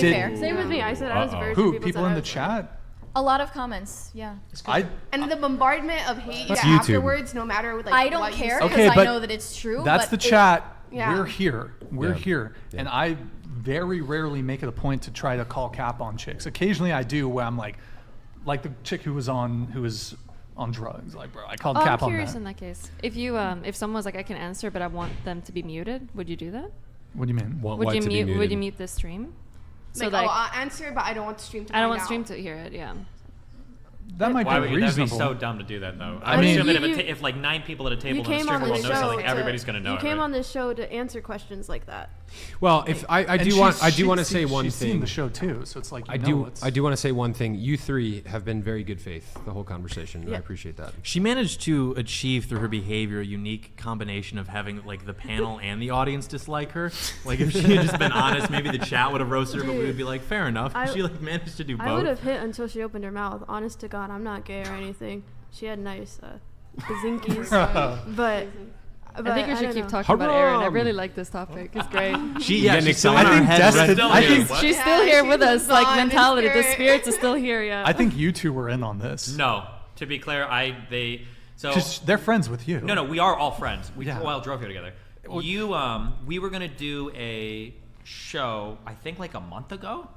Fair. Same with me. I said I was a virgin. Who? People in the said chat? A lot of comments, yeah. And the bombardment of hate That's YouTube. afterwards, no matter like I don't what you care say. because I but know that it's true. That's but the chat. Yeah. We're here. We're Yeah. here. Yeah. And I very rarely make it a point to try to call cap on chicks. Occasionally I do where I'm like the chick who was on drugs. Like, bro, I called cap I'm on curious that. in that case. If you, if someone was like, I can answer, but I want them to be muted, would you do that? What do you mean? Want Would what you to be mute? muted? Would you mute the stream? Like, I'll answer, but I don't want the stream to I don't find want out. stream to hear it. Yeah. That might Why be would you? That'd be reasonable. so dumb to do that, though. I I'm mean, assuming if like 9 people at a table You in the came stream on will this know show. something, everybody's gonna know You it. came right? on this show to answer questions like that. Well, if I And do want to say one she's seen thing. the show too, so it's like I do want to say one thing. You three have been very good faith the whole conversation. And I appreciate that. She managed to achieve through her behavior a unique combination of having like the panel and the audience dislike her. Like if she had just been honest, maybe the chat would have roasted her, but we would be like, fair enough. She like managed to do both. I would have hit until she opened her mouth. Honest to God, I'm not gay or anything. She had nice bazinkies, but I think we should keep talking about Erin. I really like this topic. It's great. She's I think Destin. I think She's still here with us. Like on in mentality, the spirit. spirits are still here. Yeah. I think you two were in on this. No, to be clear, so 'Cause they're friends with you. No, we are all friends. We Yeah. all drove here together. We were gonna do a show, I think like a month ago.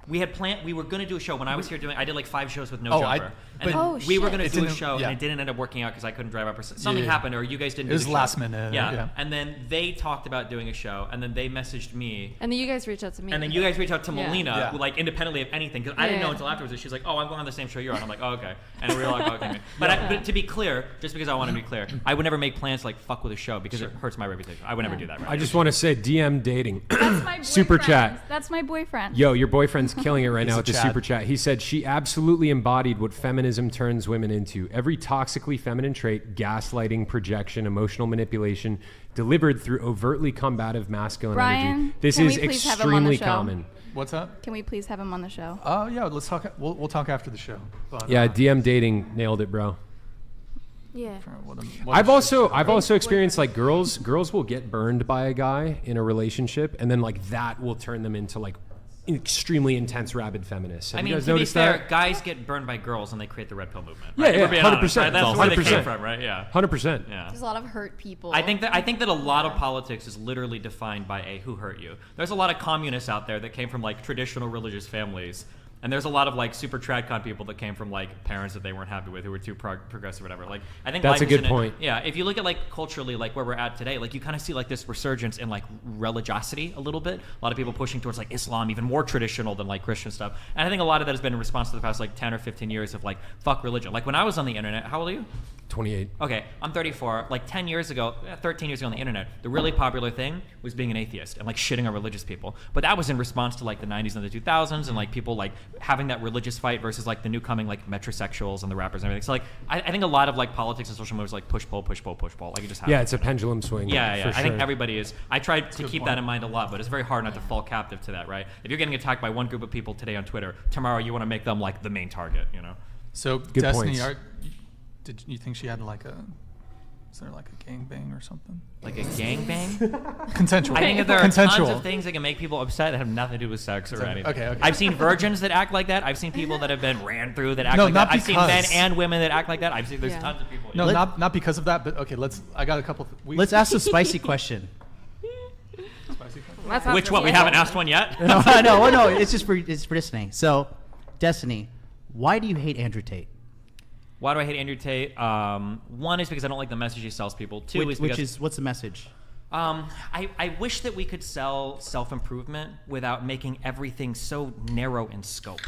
We had planned. We were gonna do a show when I was here doing. I did like 5 shows with no jumper, and then we were gonna do a show, and it didn't end up working out because I couldn't drive up. Or something happened, or you guys didn't. It was do the last show. minute. Yeah. And then they talked about doing a show, and then they messaged me. And then you guys reach out to me. And then you guys reach out to Melina, Yeah. who, like independently of anything, because I didn't know until afterwards that she's like, "Oh, I'm going on the same show you're on." I'm like, "Oh, okay." And we were like, "Okay." But to be clear, just because I want to be clear, I would never make plans to like fuck with a show because it hurts my reputation. I would never do that. Right? I just want to say DM dating. That's my Super boyfriend. chat. That's my boyfriend. Yo, your boyfriend's killing it right now with the Chad. super chat. He said she absolutely embodied what feminism turns women into. Every toxically feminine trait, gaslighting, projection, emotional manipulation, delivered through overtly combative masculine Brian, energy. This can is we please have him on the extremely show? common. What's that? Can we please have him on the show? Oh yeah, let's talk. We'll talk after the show. But, Yeah, DM dating nailed it, bro. yeah. I've also experienced like girls will get burned by a guy in a relationship, and then like that will turn them into like extremely intense rabid feminists. Have I mean, you guys to be noticed fair, that? guys get burned by girls and they create the red pill movement. Yeah, Right? yeah, We're being honest, 100%. right? That's where they 100%. came from, right? Yeah. 100%. Yeah. There's a lot of hurt people. I think that a lot of politics is literally defined by who hurt you. There's a lot of communists out there that came from like traditional religious families, and there's a lot of like super tradcon people that came from like parents that they weren't happy with, who were too progressive, or whatever. Like I think That's life a is good point. Yeah, if you look at like culturally, like where we're at today, like you kind of see like this resurgence in like religiosity a little bit. A lot of people pushing towards like Islam, even more traditional than like Christian stuff. And I think a lot of that has been in response to the past like 10 or 15 years of like fuck religion. Like when I was on the internet, how old are you? 28. Okay, I'm 34. Like 13 years ago on the internet, the really popular thing was being an atheist and like shitting on religious people. But that was in response to like the 90s and the 2000s and like people like having that religious fight versus like the new coming like metrosexuals and the rappers and everything. So like I think a lot of like politics and social moves like push pull. Like it just happens. Yeah, it's a pendulum swing. Yeah. For I think sure. everybody is. I try to keep that in mind a lot, but it's very hard not to fall captive to that, right? If you're getting attacked by one group of people today on Twitter, tomorrow you want to make them like the main target, you know? So Good Destiny, points. did you think she had like a? Is there like a gangbang or something? Like a gangbang? Consensual. I think that there are Consensual. tons of things that can make people upset that have nothing to do with sex or anything. Okay. I've seen virgins that act like that. I've seen people that have been ran through that act No, like not that. I've seen men because- and women that act like that. I've seen there's tons of people. No, not because of that, but okay. I got a couple. Let's ask a spicy question. Which one? We haven't asked one yet. No. It's for Destiny. So, Destiny, why do you hate Andrew Tate? Why do I hate Andrew Tate? One is because I don't like the message he sells people. Two is because What's the message? I wish that we could sell self-improvement without making everything so narrow in scope.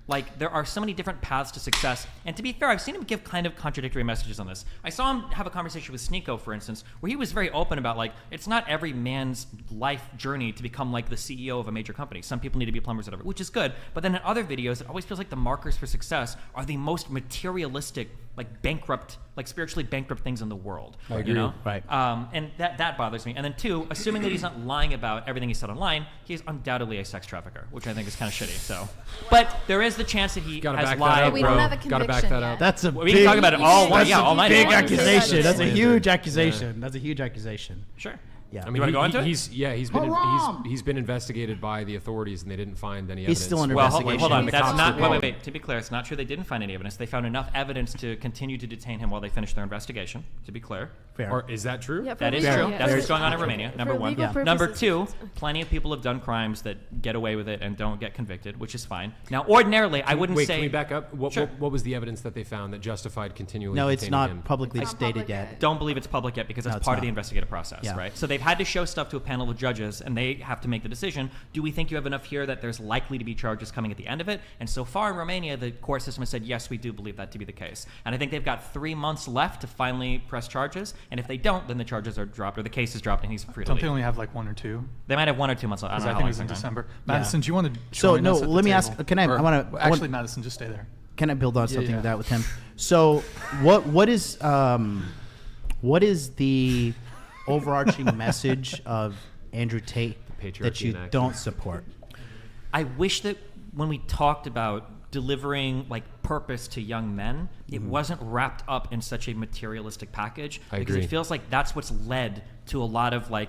Like, there are so many different paths to success. And to be fair, I've seen him give kind of contradictory messages on this. I saw him have a conversation with Sneeko, for instance, where he was very open about, like, it's not every man's life journey to become, like, the CEO of a major company. Some people need to be plumbers, whatever, which is good. But then in other videos, it always feels like the markers for success are the most materialistic, like, bankrupt, like, spiritually bankrupt things in the world. I agree. You know? Right. And that bothers me. And then two, assuming that he's not lying about everything he said online, he's undoubtedly a sex trafficker, which I think is kind of shitty. So, but there is the chance that he Gotta has back that lied. up, we bro. don't have a Gotta back conviction that yet. up. That's a We can talk about it all night. big Yeah, all night. Big if you want. accusation. That's a Slander. huge accusation. That's a huge accusation. Sure. Yeah. I mean, You wanna go into it? he's been investigated by the authorities, and they didn't find any He's evidence. still under Well, investigation. hold on. The That's cops not. did. Wait. To be clear, it's not true. They didn't find any evidence. They found enough evidence to continue to detain him while they finished their investigation. To be clear, Fair. Or is that true? Yeah, for that is legal- true. yeah. That's Very what's going on in true. Romania. For Number one. legal purposes, Number two, it's- plenty of people have done crimes that get away with it and don't get convicted, which is fine. Now, ordinarily, I wouldn't Wait, say. can we back up? Sure. What was the evidence that they found that justified continually No, it's detaining not him? publicly It's not stated public yet. yet. Don't believe it's public yet because No, that's it's part of not. the investigative process, Yeah. right? So they've had to show stuff to a panel of judges, and they have to make the decision. Do we think you have enough here that there's likely to be charges coming at the end of it? And so far in Romania, the court system has said, yes, we do believe that to be the case. And I think they've got 3 months left to finally press charges. And if they don't, then the charges are dropped, or the case is dropped, and he's free to Don't they leave. only have like 1 or 2? They might have 1 or 2 months left. I Because don't I know think how it was in long it's going. December. Madison, do you want to So, join no, us at the let me table? ask- can I- Or- I wanna- I Actually, want- Madison, just stay there. Can I build on something yeah. with that with him? So, what is the overarching message of Andrew Tate that patriarchy you in action. don't support? I wish that when we talked about delivering like purpose to young men, it wasn't wrapped up in such a materialistic package. I because agree. it feels like that's what's led to a lot of like.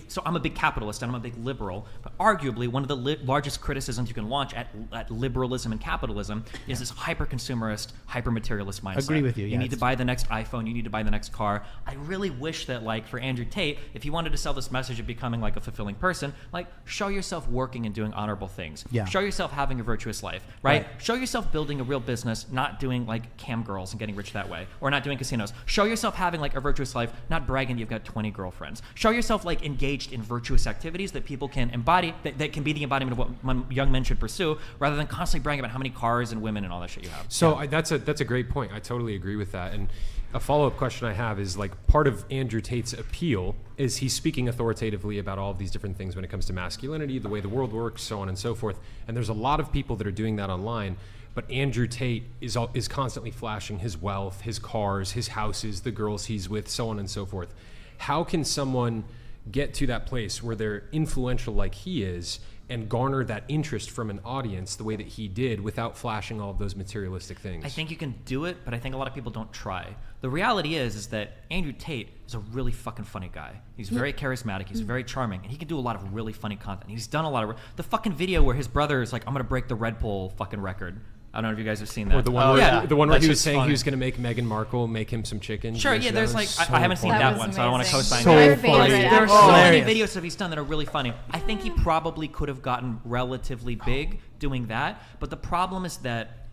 So I'm a big capitalist and I'm a big liberal, but arguably one of the largest criticisms you can launch at liberalism and capitalism is this hyper-consumerist, hyper-materialist mindset. Agree with you, You yeah, need to it's- buy the next iPhone. You need to buy the next car. I really wish that like for Andrew Tate, if he wanted to sell this message of becoming like a fulfilling person, like show yourself working and doing honorable things. Yeah. Show yourself having a virtuous life, right? Right. Show yourself building a real business, not doing like cam girls and getting rich that way, or not doing casinos. Show yourself having like a virtuous life, not bragging you've got 20 girlfriends. Show yourself like engaged in virtuous activities that people can embody, that can be the embodiment of what young men should pursue, rather than constantly bragging about how many cars and women and all that shit you have. So that's a great point. I totally agree with that. And a follow-up question I have is like part of Andrew Tate's appeal is he's speaking authoritatively about all of these different things when it comes to masculinity, the way the world works, so on and so forth. And there's a lot of people that are doing that online. But Andrew Tate is constantly flashing his wealth, his cars, his houses, the girls he's with, so on and so forth. How can someone get to that place where they're influential like he is and garner that interest from an audience the way that he did without flashing all of those materialistic things? I think you can do it, but I think a lot of people don't try. The reality is that Andrew Tate is a really fucking funny guy. He's very charismatic. He's very charming, and he can do a lot of really funny content. He's done a lot of the fucking video where his brother is like, "I'm gonna break the Red Bull fucking record." I don't know if you guys have seen that. Or the one Oh, where, yeah. the one where That's he was just saying funny. he was going to make Meghan Markle make him some chicken. Sure, Did you yeah. see There's that? like So I haven't seen funny. that was one, so I don't want to amazing. co-sign So that. funny. But there are so many Hilarious. videos that he's done that are really funny. I think he probably could have gotten relatively big doing that, but the problem is that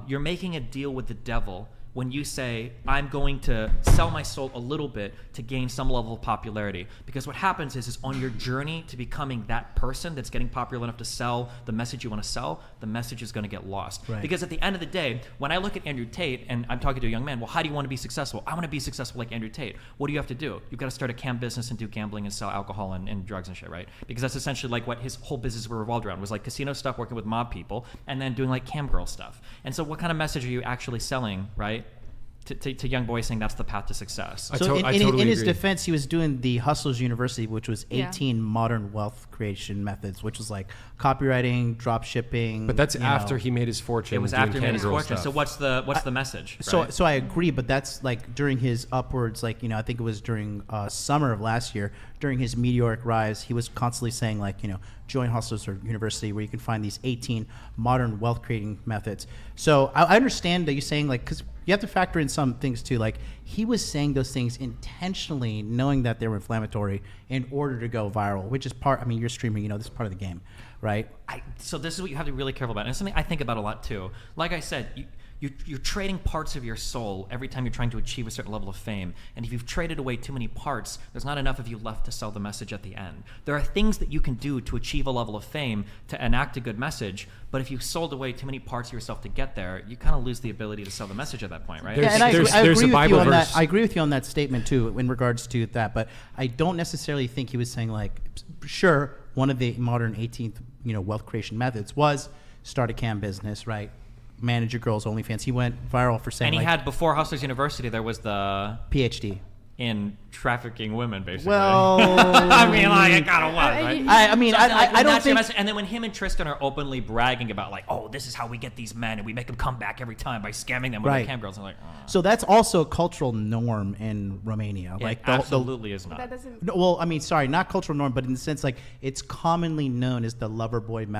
you're making a deal with the devil when you say, I'm going to sell my soul a little bit to gain some level of popularity. Because what happens is on your journey to becoming that person that's getting popular enough to sell the message you want to sell, the message is going to get lost. Right. Because at the end of the day, when I look at Andrew Tate and I'm talking to a young man, well, how do you want to be successful? I want to be successful like Andrew Tate. What do you have to do? You've got to start a cam business and do gambling and sell alcohol and drugs and shit, right? Because that's essentially like what his whole business revolved around, was like casino stuff, working with mob people, and then doing like cam girl stuff. And so what kind of message are you actually selling, right? To young boys saying that's the path to success. I So totally in his agree. defense, he was doing the Hustlers University, which was Yeah. 18 modern wealth creation methods, which was like copywriting, drop shipping. But that's you after know. he made his fortune. It was doing after he made his cam girl fortune. So stuff. what's the message? So right? so I agree, but that's like during his upwards, like, you know, I think it was during summer of last year, during his meteoric rise, he was constantly saying, like, you know, join Hustlers or University where you can find these 18 modern wealth creating methods. So I understand that you're saying, like, because you have to factor in some things too. Like, he was saying those things intentionally, knowing that they were inflammatory in order to go viral, which is part, I mean, you're streaming, you know, this is part of the game, right? So this is what you have to be really careful about, and it's something I think about a lot too. Like I said, you're trading parts of your soul every time you're trying to achieve a certain level of fame. And if you've traded away too many parts, there's not enough of you left to sell the message at the end. There are things that you can do to achieve a level of fame, to enact a good message, but if you've sold away too many parts of yourself to get there, you kind of lose the ability to sell the message at that point, right? There's- Yeah, and I agree, there's a with Bible you on that. verse. I agree with you on that statement too, in regards to that. But I don't necessarily think he was saying, like, sure, one of the modern 18th, you know, wealth creation methods was start a cam business, right? Manage your girls' OnlyFans. He went viral for saying, And he like, had, before Hustlers University, there was the PhD. in trafficking women, basically. Well, I mean, like, it kind of was, right? I mean, So I'm saying, like, I when don't that's your think. message- and then when him and Tristan are openly bragging about, like, oh, this is how we get these men, and we make them come back every time by scamming them with Right. the cam girls, I'm like, So that's also a cultural norm in Romania. Like it the absolutely is not. That doesn't. No, well, I mean, sorry, not cultural norm, but in the sense like it's commonly known as the lover boy method.